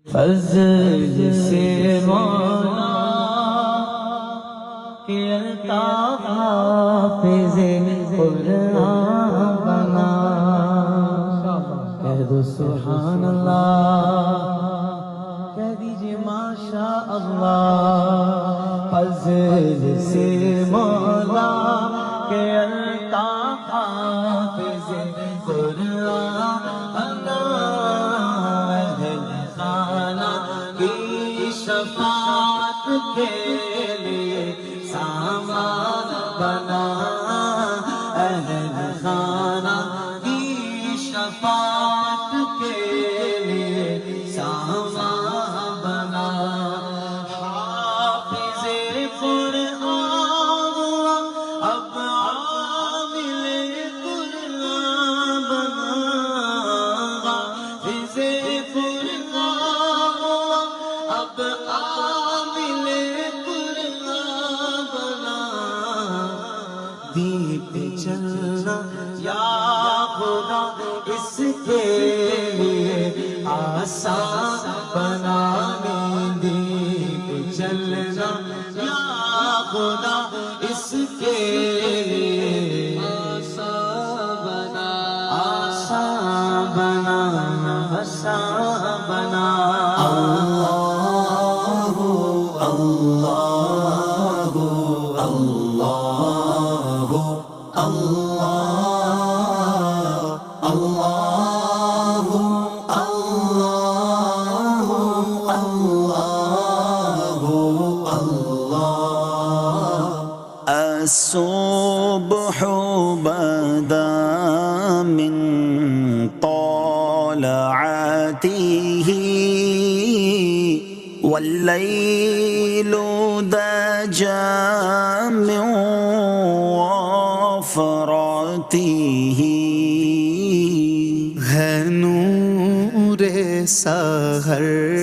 فضل سے مولا کہ الطاف حافظ قرآن بنا، کہہ دو سبحان اللہ، کہہ دیجئے ماشاء اللہ۔ فضل سے مولا کہ الطاف حافظ قرآن بنا، شفاعت کے لیے سامان بنا، اہل خانہ کی شفاعت کے لیے سامان بنا۔ حافظ قرآن اب عامل قرآن بنا، حافظ اب عامل قرآن بنا، دیپ چلنا یا خدا اس کے لیے آسان بنا، دیپ چلنا یا خدا اس کے لیے آسان بنا، آسان بنا، آسان بنا۔ الصبح بدا من طلعته والليل دجى من وفرته، ہے نور سحر